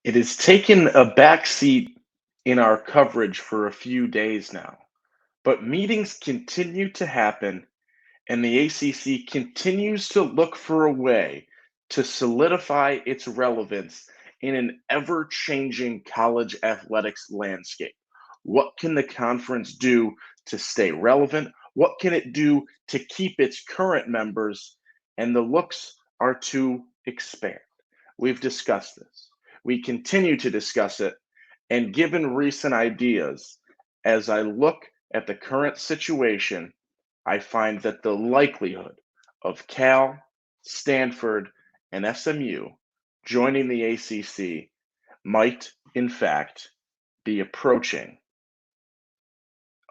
It has taken a backseat in our coverage for a few days now, but meetings continue to happen, and the ACC continues to look for a way to solidify its relevance in an ever changing college athletics landscape. What can the conference do to stay relevant? What can it do to keep its current members? And the looks are to expand. We've discussed this. We continue to discuss it. And given recent ideas, as I look at the current situation, I find that the likelihood of Cal, Stanford, and SMU joining the ACC might, in fact, be approaching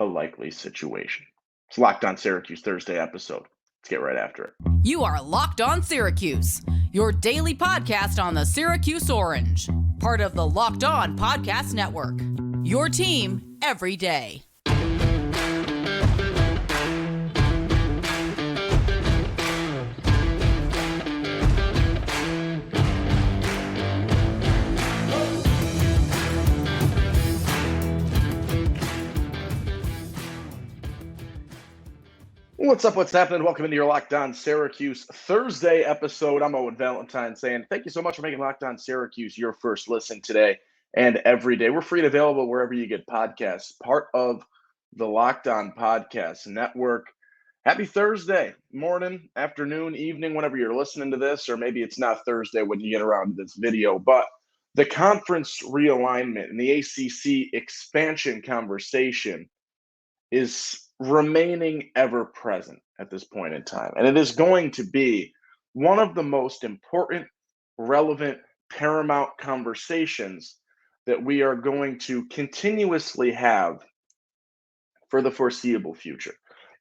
a likely situation. It's Locked On Syracuse Thursday episode. Let's get right after it. You are Locked On Syracuse, your daily podcast on the Syracuse Orange, part of the Locked On Podcast Network. Your team every day. What's up? What's happening? Welcome into your Locked On Syracuse Thursday episode. I'm Owen Valentine saying thank you so much for making Locked On Syracuse your first listen today and every day. We're free and available wherever you get podcasts, part of the Locked On Podcast Network. Happy Thursday morning, afternoon, evening, whenever you're listening to this, or maybe it's not Thursday when you get around to this video, but the conference realignment and the ACC expansion conversation is remaining ever present at this point in time. And it is going to be one of the most important, relevant, paramount conversations that we are going to continuously have for the foreseeable future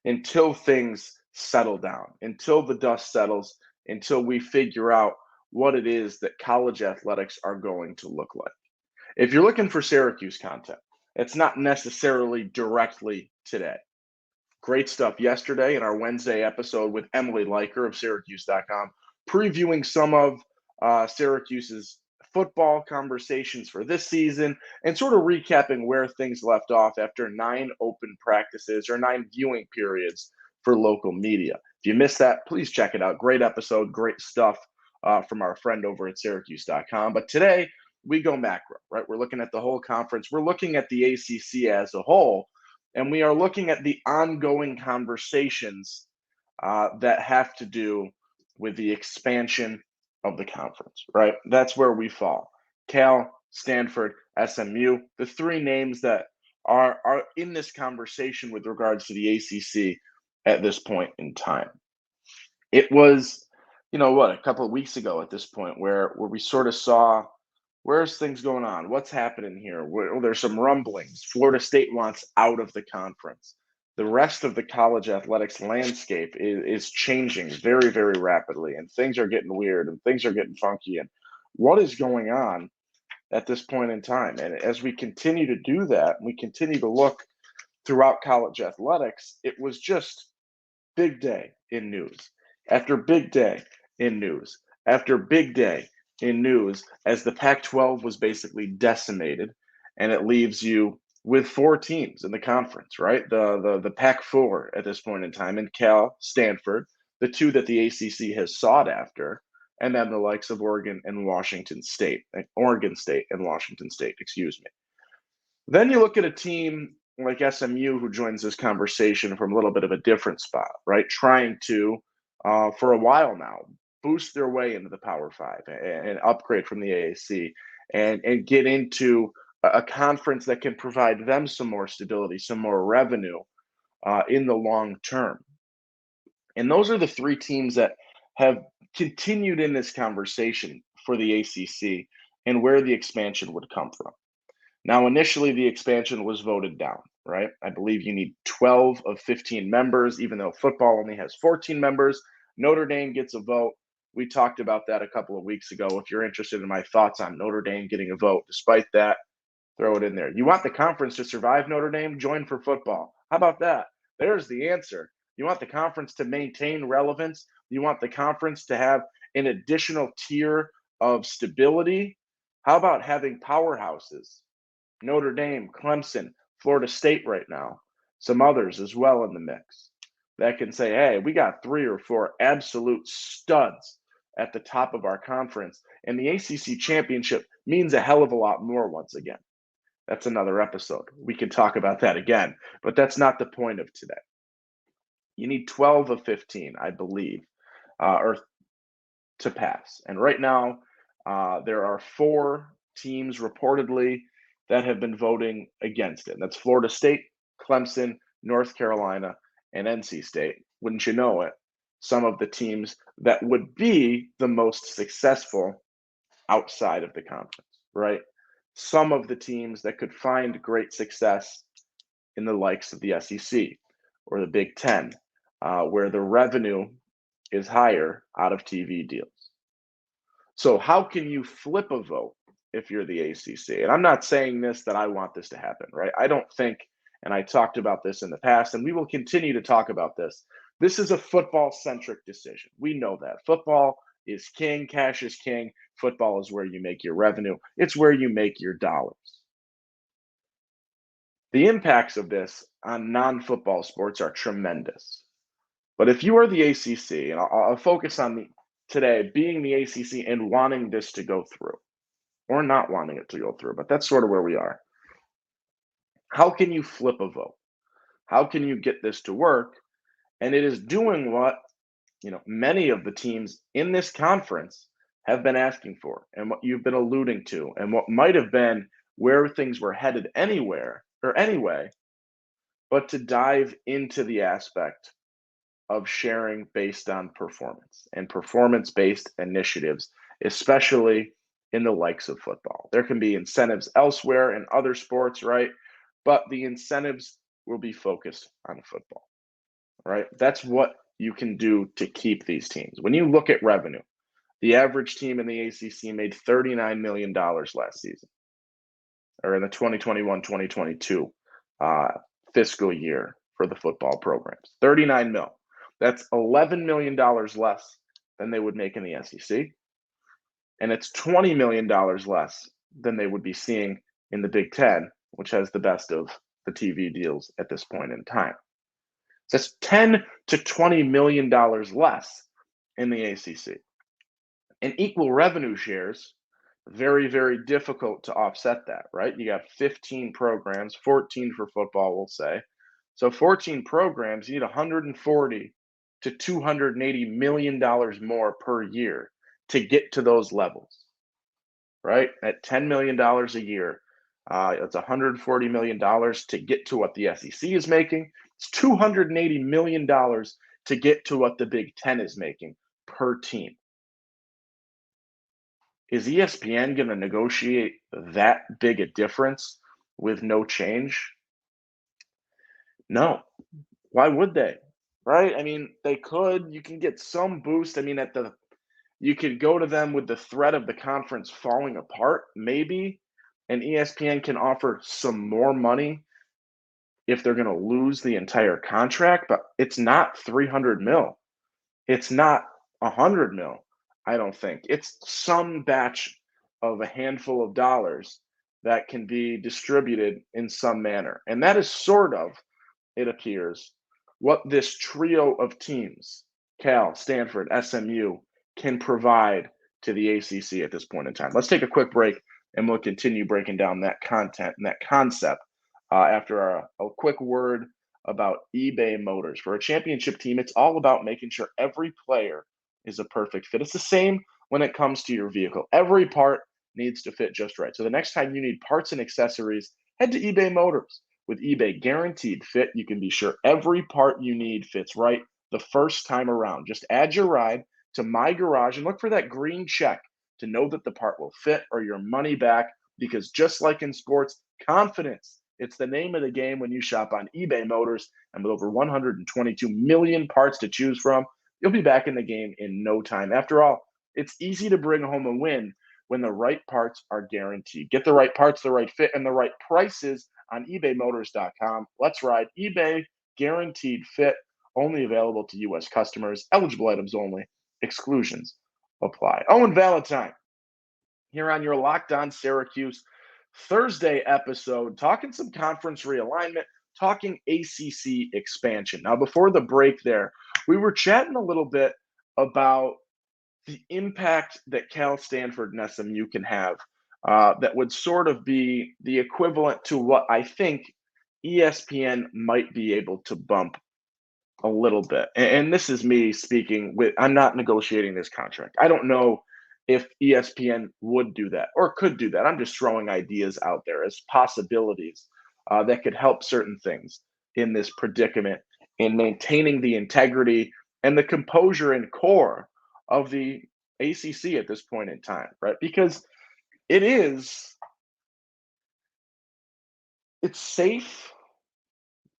until things settle down, until the dust settles, until we figure out what it is that college athletics are going to look like. If you're looking for Syracuse content, it's not necessarily directly today. Great stuff yesterday in our Wednesday episode with Emily Liker of Syracuse.com, previewing some of Syracuse's football conversations for this season and sort of recapping where things left off after 9 open practices or 9 viewing periods for local media. If you missed that, please check it out. Great episode, great stuff from our friend over at Syracuse.com. But today, we go macro, right? We're looking at the whole conference. We're looking at the ACC as a whole, and we are looking at the ongoing conversations that have to do with the expansion of the conference, right? That's where we fall. Cal, Stanford, SMU, the three names that are in this conversation with regards to the ACC at this point in time. It was, a couple of weeks ago at this point where we sort of saw where's things going on? What's happening here? There's some rumblings. Florida State wants out of the conference. The rest of the college athletics landscape is changing very, very rapidly, and things are getting weird and things are getting funky. And what is going on at this point in time? And as we continue to do that, we continue to look throughout college athletics, it was just big day in news after big day in news after big day in news as the Pac 12 was basically decimated, and it leaves you with 4 teams in the conference, right? The Pac 4 at this point in time, in Cal, Stanford, the two that the ACC has sought after, and then the likes of Oregon State and Washington State, excuse me. Then you look at a team like SMU who joins this conversation from a little bit of a different spot, right? Trying to, for a while now, boost their way into the Power Five and upgrade from the AAC and get into a conference that can provide them some more stability, some more revenue in the long term. And those are the three teams that have continued in this conversation for the ACC and where the expansion would come from. Now, initially, the expansion was voted down, right? I believe you need 12 of 15 members, even though football only has 14 members. Notre Dame gets a vote. We talked about that a couple of weeks ago. If you're interested in my thoughts on Notre Dame getting a vote, despite that, throw it in there. You want the conference to survive Notre Dame? Join for football. How about that? There's the answer. You want the conference to maintain relevance? You want the conference to have an additional tier of stability? How about having powerhouses? Notre Dame, Clemson, Florida State right now, some others as well in the mix that can say, hey, we got 3 or 4 absolute studs at the top of our conference. And the ACC championship means a hell of a lot more once again. That's another episode. We can talk about that again, but that's not the point of today. You need 12 of 15, I believe, or to pass. And right now, there are 4 teams reportedly that have been voting against it. And that's Florida State, Clemson, North Carolina, and NC State. Wouldn't you know it? Some of the teams that would be the most successful outside of the conference, right? Some of the teams that could find great success in the likes of the SEC or the Big Ten, where the revenue is higher out of TV deals. So, how can you flip a vote if you're the ACC? And I'm not saying this that I want this to happen, right? I don't think, and I talked about this in the past, and we will continue to talk about this. This is a football centric decision. We know that. Football is king, cash is king. Football is where you make your revenue, it's where you make your dollars. The impacts of this on non football sports are tremendous. But if you are the ACC, and I'll focus on today being the ACC and wanting this to go through, or not wanting it to go through, but that's sort of where we are. How can you flip a vote? How can you get this to work? And it is doing what many of the teams in this conference have been asking for, and what you've been alluding to, and what might have been where things were headed anyway, but to dive into the aspect of sharing based on performance and performance-based initiatives, especially in the likes of football. There can be incentives elsewhere in other sports, right? But the incentives will be focused on football, right? That's what you can do to keep these teams. When you look at revenue, the average team in the ACC made $39 million last season, or in the 2021-2022 fiscal year for the football programs. 39 mil. That's $11 million less than they would make in the SEC. And it's $20 million less than they would be seeing in the Big Ten, which has the best of the TV deals at this point in time. So that's $10 to $20 million less in the ACC. And equal revenue shares, very, very difficult to offset that, right? You got 15 programs, 14 for football, we'll say. So 14 programs, you need 140 to $280 million more per year to get to those levels, right? At $10 million a year, it's $140 million to get to what the SEC is making. It's $280 million to get to what the Big Ten is making per team. Is ESPN going to negotiate that big a difference with no change? No. Why would they? Right? I mean, they could. You can get some boost. I mean, you could go to them with the threat of the conference falling apart, maybe, and ESPN can offer some more money if they're going to lose the entire contract, but it's not 300 mil. It's not 100 mil, I don't think. It's some batch of a handful of dollars that can be distributed in some manner. And that is sort of, it appears, what this trio of teams, Cal, Stanford, SMU, can provide to the ACC at this point in time. Let's take a quick break, and we'll continue breaking down that content and that concept after a quick word about eBay Motors. For a championship team, it's all about making sure every player is a perfect fit. It's the same when it comes to your vehicle. Every part needs to fit just right. So the next time you need parts and accessories, head to eBay Motors. With eBay Guaranteed Fit, you can be sure every part you need fits right the first time around. Just add your ride to My Garage and look for that green check to know that the part will fit or your money back, because just like in sports, confidence, it's the name of the game when you shop on eBay Motors. And with over 122 million parts to choose from, you'll be back in the game in no time. After all, it's easy to bring home a win when the right parts are guaranteed. Get the right parts, the right fit, and the right prices on ebaymotors.com. Let's ride. eBay Guaranteed Fit, only available to U.S. customers. Eligible items only. Exclusions apply. Owen Valentine here on your Locked On Syracuse Thursday episode, talking some conference realignment, talking ACC expansion. Now, before the break there, we were chatting a little bit about the impact that Cal, Stanford, and SMU can have that would sort of be the equivalent to what I think ESPN might be able to bump a little bit. And this is me speaking with, I'm not negotiating this contract. I don't know if ESPN would do that or could do that. I'm just throwing ideas out there as possibilities that could help certain things in this predicament in maintaining the integrity and the composure and core of the ACC at this point in time, right? Because it's safe,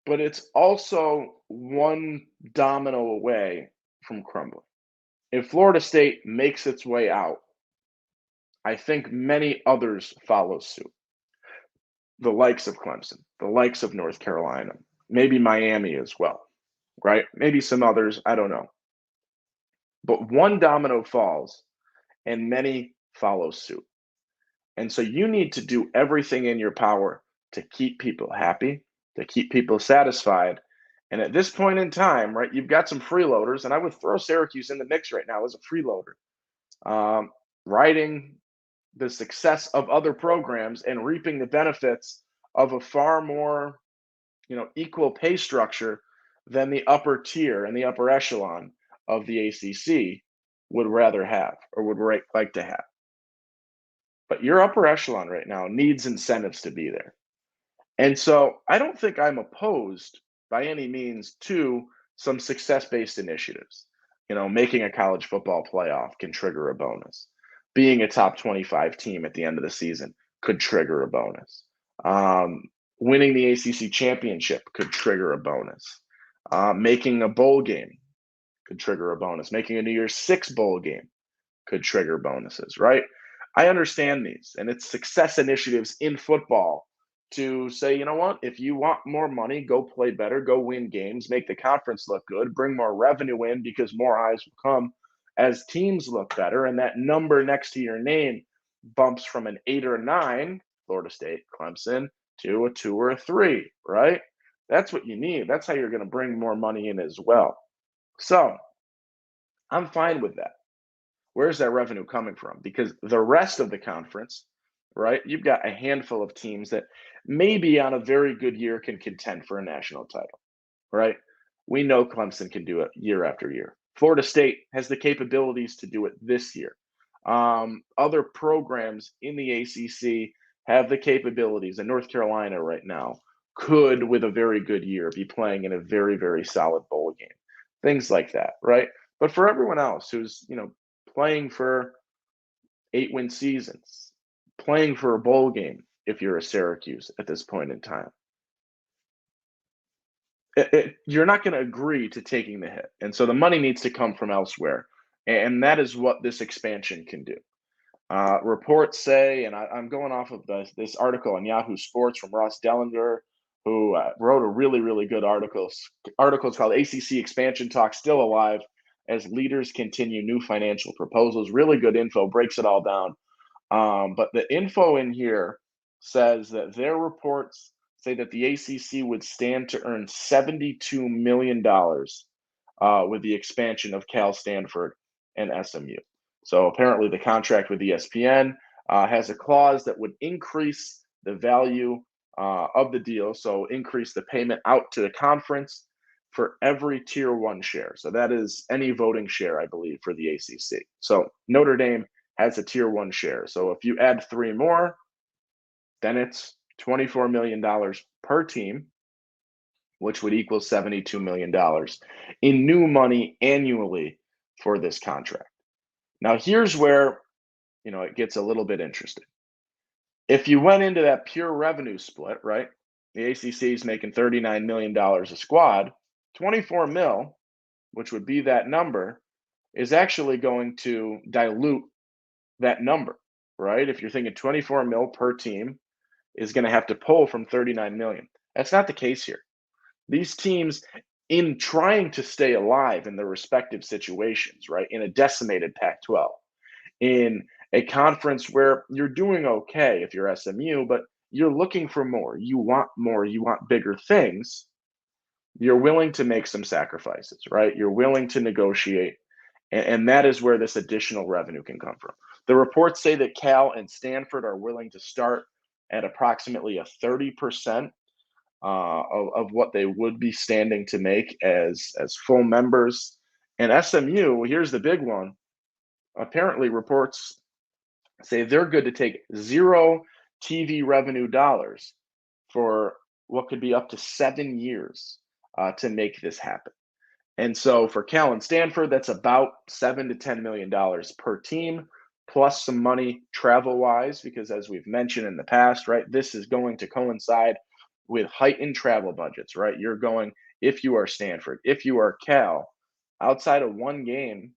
but it's also one domino away from crumbling. If Florida State makes its way out, I think many others follow suit. The likes of Clemson, the likes of North Carolina, maybe Miami as well, right? Maybe some others, I don't know. But one domino falls and many follow suit. And so you need to do everything in your power to keep people happy, to keep people satisfied. And at this point in time, right, you've got some freeloaders, and I would throw Syracuse in the mix right now as a freeloader, riding the success of other programs and reaping the benefits of a far more, equal pay structure than the upper tier and the upper echelon of the ACC would rather have or would like to have. But your upper echelon right now needs incentives to be there. And so I don't think I'm opposed by any means to some success-based initiatives. Making a college football playoff can trigger a bonus. Being a top 25 team at the end of the season could trigger a bonus. Winning the ACC championship could trigger a bonus. Making a bowl game could trigger a bonus. Making a New Year's Six bowl game could trigger bonuses, right? I understand these, and it's success initiatives in football to say, you know what, if you want more money, go play better, go win games, make the conference look good, bring more revenue in because more eyes will come as teams look better. And that number next to your name bumps from an 8 or 9, Florida State, Clemson, to a 2 or a 3, right? That's what you need. That's how you're going to bring more money in as well. So I'm fine with that. Where's that revenue coming from? Because the rest of the conference, right, you've got a handful of teams that maybe on a very good year can contend for a national title, right? We know Clemson can do it year after year. Florida State has the capabilities to do it this year. Other programs in the ACC have the capabilities, and North Carolina right now could, with a very good year, be playing in a very, very solid bowl game. Things like that, right? But for everyone else who's, playing for 8-win seasons, playing for a bowl game if you're a Syracuse at this point in time, you're not going to agree to taking the hit. And so the money needs to come from elsewhere. And that is what this expansion can do. Reports say, and I'm going off of this article on Yahoo Sports from Ross Dellinger, who wrote a really, really good article. Article's called ACC Expansion Talk Still Alive as Leaders Continue New Financial Proposals. Really good info, breaks it all down. But the info in here says that their reports say that the ACC would stand to earn $72 million with the expansion of Cal, Stanford, and SMU. So apparently the contract with ESPN has a clause that would increase the value of the deal, so increase the payment out to the conference for every Tier 1 share. So that is any voting share, I believe, for the ACC. So Notre Dame has a Tier 1 share. So if you add 3 more, then it's $24 million per team, which would equal $72 million in new money annually for this contract. Now, here's where, it gets a little bit interesting. If you went into that pure revenue split, right, the ACC is making $39 million a squad, 24 mil, which would be that number, is actually going to dilute that number, right? If you're thinking 24 mil per team is going to have to pull from 39 million. That's not the case here. These teams, in trying to stay alive in their respective situations, right, in a decimated Pac-12, in a conference where you're doing okay if you're SMU, but you're looking for more. You want more. You want bigger things. You're willing to make some sacrifices, right? You're willing to negotiate. And that is where this additional revenue can come from. The reports say that Cal and Stanford are willing to start at approximately a 30% of what they would be standing to make as full members. And SMU, here's the big one. Apparently, reports say they're good to take zero TV revenue dollars for what could be up to 7 years to make this happen. And so for Cal and Stanford, that's about $7 to $10 million per team, plus some money travel wise, because as we've mentioned in the past, right, this is going to coincide with heightened travel budgets, right? You're going, if you are Stanford, if you are Cal, outside of one game,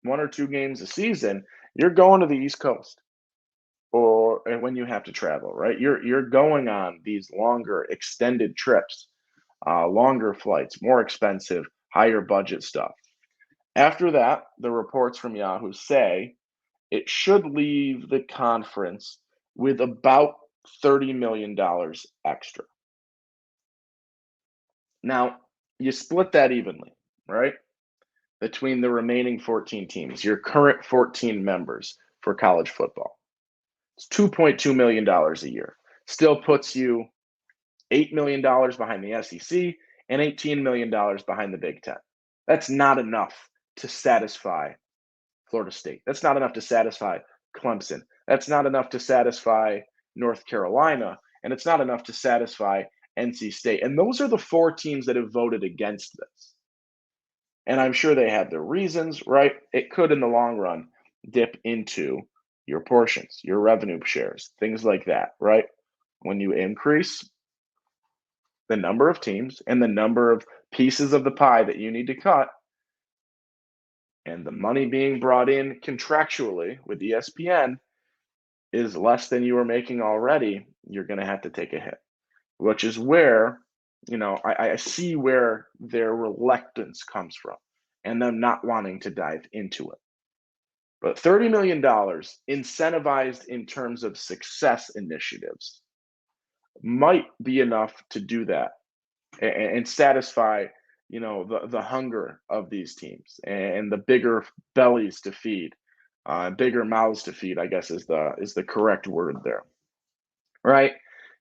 one or two games a season, you're going to the East Coast or and when you have to travel, right? You're going on these longer extended trips, longer flights, more expensive, higher budget stuff. After that, the reports from Yahoo say it should leave the conference with about $30 million extra. Now, you split that evenly, right? Between the remaining 14 teams, your current 14 members for college football. It's $2.2 million a year. Still puts you $8 million behind the SEC and $18 million behind the Big Ten. That's not enough to satisfy Florida State. That's not enough to satisfy Clemson. That's not enough to satisfy North Carolina. And it's not enough to satisfy NC State. And those are the four teams that have voted against this. And I'm sure they have their reasons, right? It could, in the long run, dip into your portions, your revenue shares, things like that, right? When you increase the number of teams and the number of pieces of the pie that you need to cut, and the money being brought in contractually with ESPN is less than you were making already, you're going to have to take a hit, which is where, I see where their reluctance comes from and them not wanting to dive into it. But $30 million incentivized in terms of success initiatives might be enough to do that and satisfy the hunger of these teams and the bigger bellies to feed, bigger mouths to feed, I guess is the correct word there, right?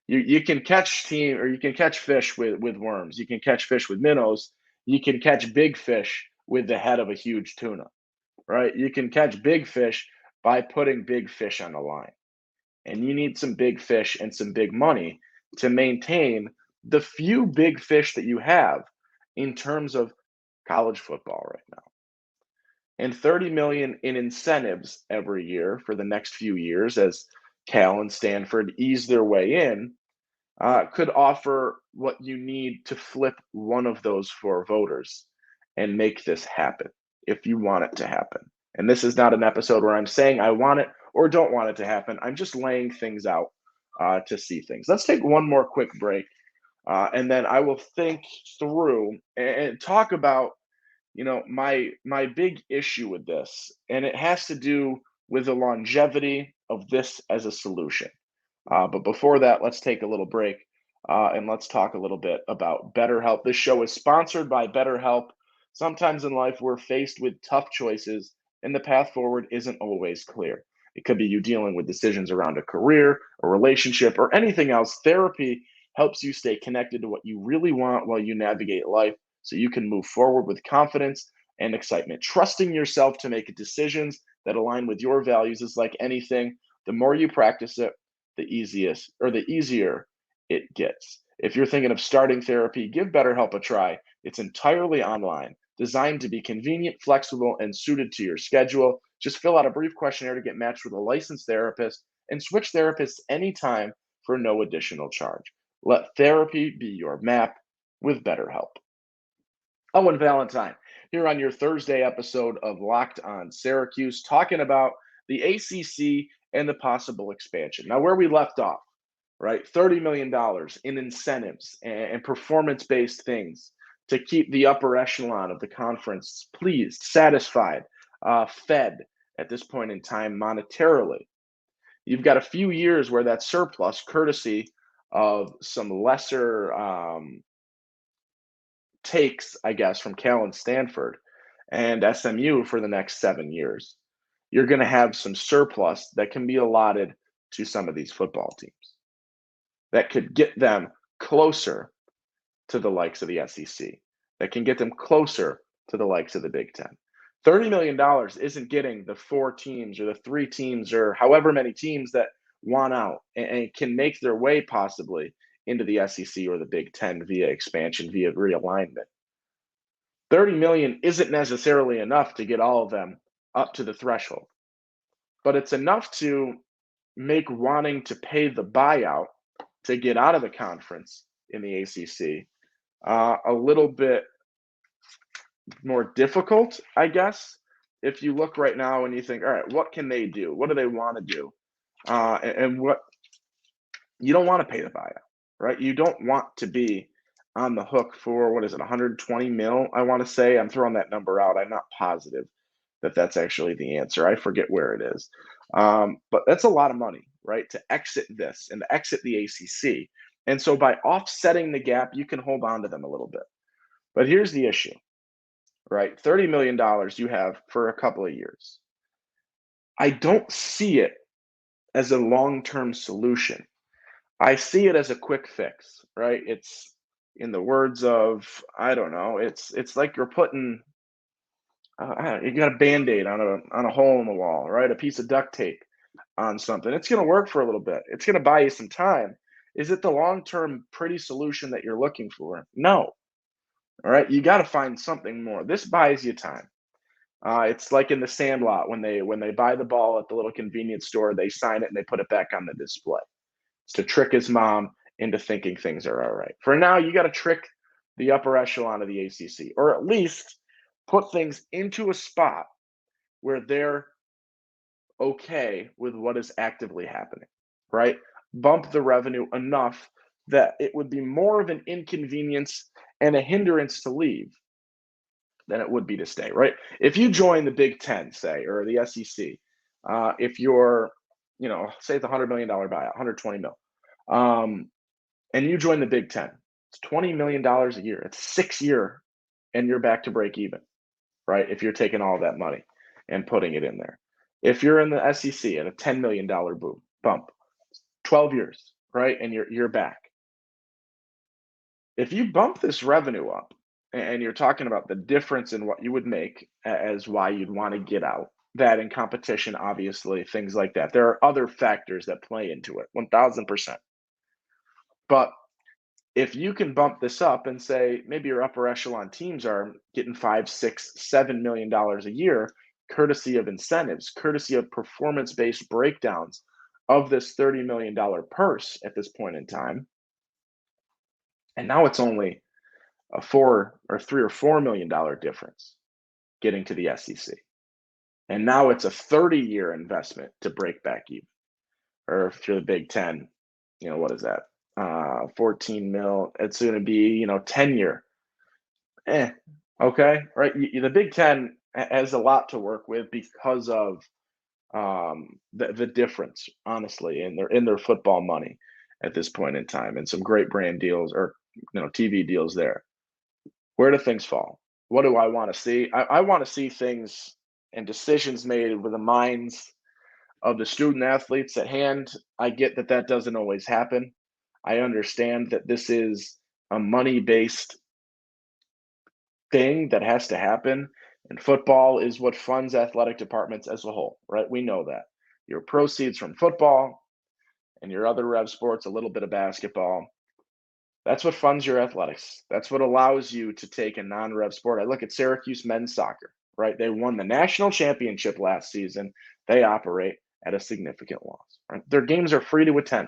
You can catch fish with worms. You can catch fish with minnows. You can catch big fish with the head of a huge tuna, right? You can catch big fish by putting big fish on the line. And you need some big fish and some big money to maintain the few big fish that you have in terms of college football right now. And 30 million in incentives every year for the next few years as Cal and Stanford ease their way in could offer what you need to flip one of those four voters and make this happen if you want it to happen. And this is not an episode where I'm saying I want it or don't want it to happen. I'm just laying things out to see things. Let's take one more quick break, and then I will think through and talk about, my big issue with this, and it has to do with the longevity of this as a solution. But before that, let's take a little break and let's talk a little bit about BetterHelp. This show is sponsored by BetterHelp. Sometimes in life, we're faced with tough choices, and the path forward isn't always clear. It could be you dealing with decisions around a career, a relationship, or anything else. Therapy helps you stay connected to what you really want while you navigate life so you can move forward with confidence and excitement. Trusting yourself to make decisions that align with your values is like anything. The more you practice it, the easier it gets. If you're thinking of starting therapy, give BetterHelp a try. It's entirely online, designed to be convenient, flexible, and suited to your schedule. Just fill out a brief questionnaire to get matched with a licensed therapist and switch therapists anytime for no additional charge. Let therapy be your map with BetterHelp. Owen Valentine here on your Thursday episode of Locked on Syracuse, talking about the ACC and the possible expansion. Now, where we left off, right? $30 million in incentives and performance-based things to keep the upper echelon of the conference pleased, satisfied, fed, at this point in time monetarily. You've got a few years where that surplus, courtesy of some lesser takes, I guess, from Cal and Stanford and SMU for the next 7 years. You're going to have some surplus that can be allotted to some of these football teams that could get them closer to the likes of the SEC, that can get them closer to the likes of the Big Ten. $30 million isn't getting the 4 teams or the 3 teams or however many teams that want out and can make their way possibly into the SEC or the Big Ten via expansion, via realignment. 30 million isn't necessarily enough to get all of them up to the threshold, but it's enough to make wanting to pay the buyout to get out of the conference in the ACC a little bit more difficult, I guess. If you look right now and you think, all right, what can they do? What do they want to do? And what you don't want to pay the buyout, right? You don't want to be on the hook for, what is it, 120 mil? I want to say. I'm throwing that number out. I'm not positive that that's actually the answer. I forget where it is. But that's a lot of money, right? To exit this and to exit the ACC. And so by offsetting the gap, you can hold on to them a little bit. But here's the issue, right? $30 million you have for a couple of years. I don't see it as a long-term solution. I see it as a quick fix, right? It's, in the words of, I don't know, it's like you're putting, you got a Band-Aid on a hole in the wall, right? A piece of duct tape on something. It's going to work for a little bit. It's going to buy you some time. Is it the long-term pretty solution that you're looking for? No. All right, you got to find something more. This buys you time. It's like in the Sandlot when they buy the ball at the little convenience store, they sign it and they put it back on the display. It's to trick his mom into thinking things are all right. For now, you got to trick the upper echelon of the ACC, or at least put things into a spot where they're okay with what is actively happening, right? Bump the revenue enough that it would be more of an inconvenience and a hindrance to leave than it would be to stay, right? If you join the Big Ten, say, or the SEC, if you're, say it's a $100 million buyout, 120 mil, and you join the Big Ten, it's $20 million a year. It's 6 year, and you're back to break even, right? If you're taking all that money and putting it in there. If you're in the SEC at a $10 million bump, 12 years, right? And you're back. If you bump this revenue up and you're talking about the difference in what you would make as why you'd want to get out, that in competition, obviously, things like that. There are other factors that play into it, 1000%. But if you can bump this up and say maybe your upper echelon teams are getting $5, $6, $7 million a year, courtesy of incentives, courtesy of performance-based breakdowns of this $30 million purse at this point in time, and now it's only a $3 or $4 million difference getting to the SEC. And now it's a 30-year investment to break back even. Or if you're the Big Ten, what is that? 14 mil. It's going to be, 10-year. Okay, right? The Big Ten has a lot to work with because of the difference, honestly, in their football money at this point in time, and some great brand deals or TV deals there. Where do things fall? What do I want to see? I want to see things and decisions made with the minds of the student athletes at hand. I get that doesn't always happen. I understand that this is a money-based thing that has to happen, and football is what funds athletic departments as a whole, right? We know that. Your proceeds from football and your other rev sports, a little bit of basketball, that's what funds your athletics. That's what allows you to take a non-rev sport. I look at Syracuse men's soccer, right? They won the national championship last season. They operate at a significant loss, right? Their games are free to attend.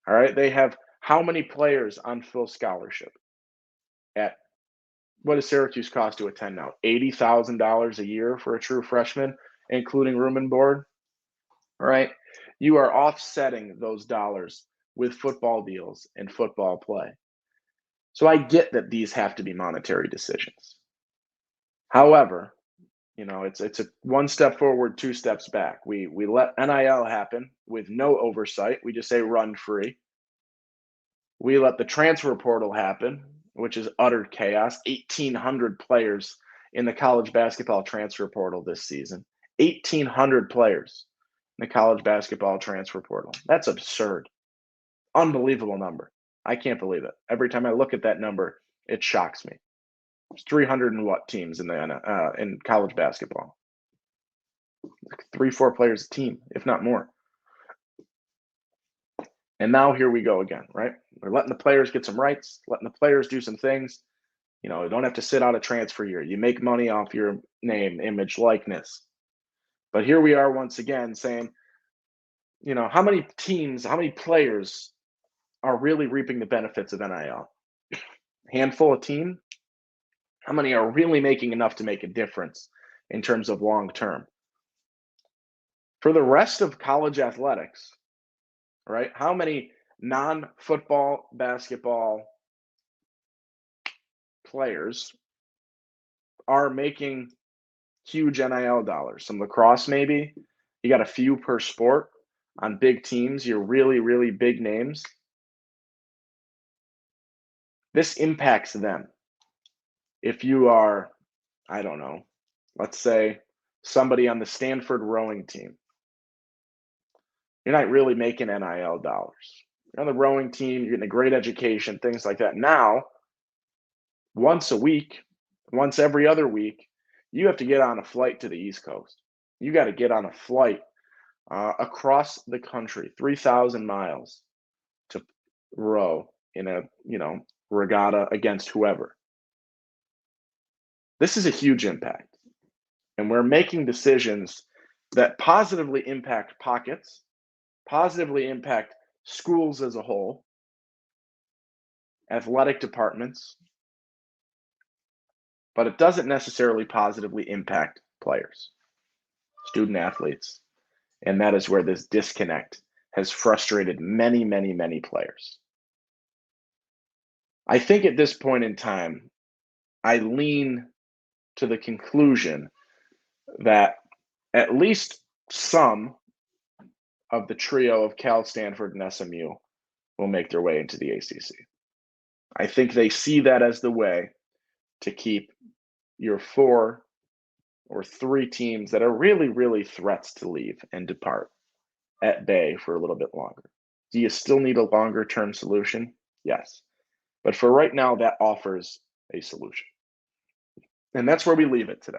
All right. They have how many players on full scholarship? At what does Syracuse cost to attend now? $80,000 a year for a true freshman, including room and board. All right. You are offsetting those dollars with football deals and football play. So I get that these have to be monetary decisions. However, It's a one step forward, two steps back. We let NIL happen with no oversight. We just say run free. We let the transfer portal happen, which is utter chaos. 1,800 players in the college basketball transfer portal this season. 1,800 players in the college basketball transfer portal. That's absurd. Unbelievable number. I can't believe it. Every time I look at that number, it shocks me. There's 300 and what teams in college basketball? 3-4 players a team, if not more. And now here we go again, right? We're letting the players get some rights, letting the players do some things. You don't have to sit out a transfer year. You make money off your name, image, likeness. But here we are once again saying, how many teams, how many players are really reaping the benefits of NIL? Handful of team? How many are really making enough to make a difference in terms of long term? For the rest of college athletics, right? How many non-football basketball players are making huge NIL dollars? Some lacrosse, maybe. You got a few per sport on big teams, your really, really big names. This impacts them. If you are, I don't know, let's say somebody on the Stanford rowing team, you're not really making NIL dollars. You're on the rowing team, you're getting a great education, things like that. Now, once a week, once every other week, you have to get on a flight to the East Coast. You got to get on a flight across the country, 3,000 miles to row in a, regatta against whoever. This is a huge impact. And we're making decisions that positively impact pockets, positively impact schools as a whole, athletic departments, but it doesn't necessarily positively impact players, student athletes. And that is where this disconnect has frustrated many, many, many players. I think at this point in time, I lean to the conclusion that at least some of the trio of Cal, Stanford, and SMU will make their way into the ACC. I think they see that as the way to keep your 4 or 3 teams that are really, really threats to leave and depart at bay for a little bit longer. Do you still need a longer term solution? Yes. But for right now, that offers a solution. And that's where we leave it today.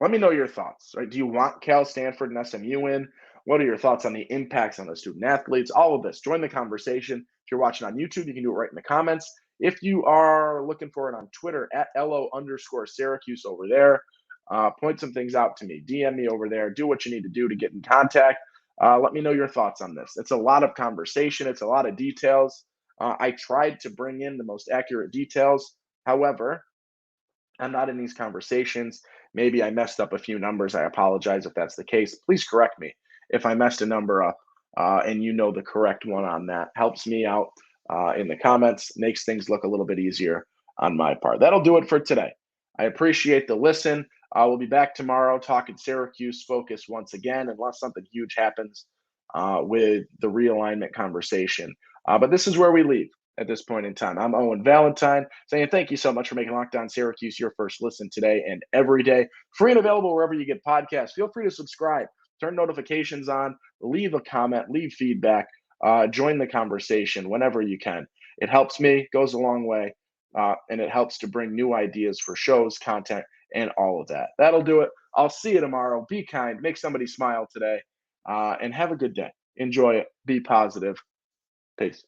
Let me know your thoughts. Right? Do you want Cal, Stanford, and SMU in? What are your thoughts on the impacts on the student athletes? All of this. Join the conversation. If you're watching on YouTube, you can do it right in the comments. If you are looking for it on Twitter, at @LO_Syracuse over there, point some things out to me. DM me over there. Do what you need to do to get in contact. Let me know your thoughts on this. It's a lot of conversation. It's a lot of details. I tried to bring in the most accurate details. However, I'm not in these conversations. Maybe I messed up a few numbers. I apologize if that's the case. Please correct me if I messed a number up and you know the correct one on that. Helps me out in the comments, makes things look a little bit easier on my part. That'll do it for today. I appreciate the listen. We'll be back tomorrow talking Syracuse focus once again, unless something huge happens with the realignment conversation. But this is where we leave at this point in time. I'm Owen Valentine saying thank you so much for making Locked On Syracuse your first listen today and every day. Free and available wherever you get podcasts. Feel free to subscribe, turn notifications on, leave a comment, leave feedback, join the conversation whenever you can. It helps me, goes a long way, and it helps to bring new ideas for shows, content, and all of that. That'll do it. I'll see you tomorrow. Be kind, make somebody smile today, and have a good day. Enjoy it. Be positive. Peace.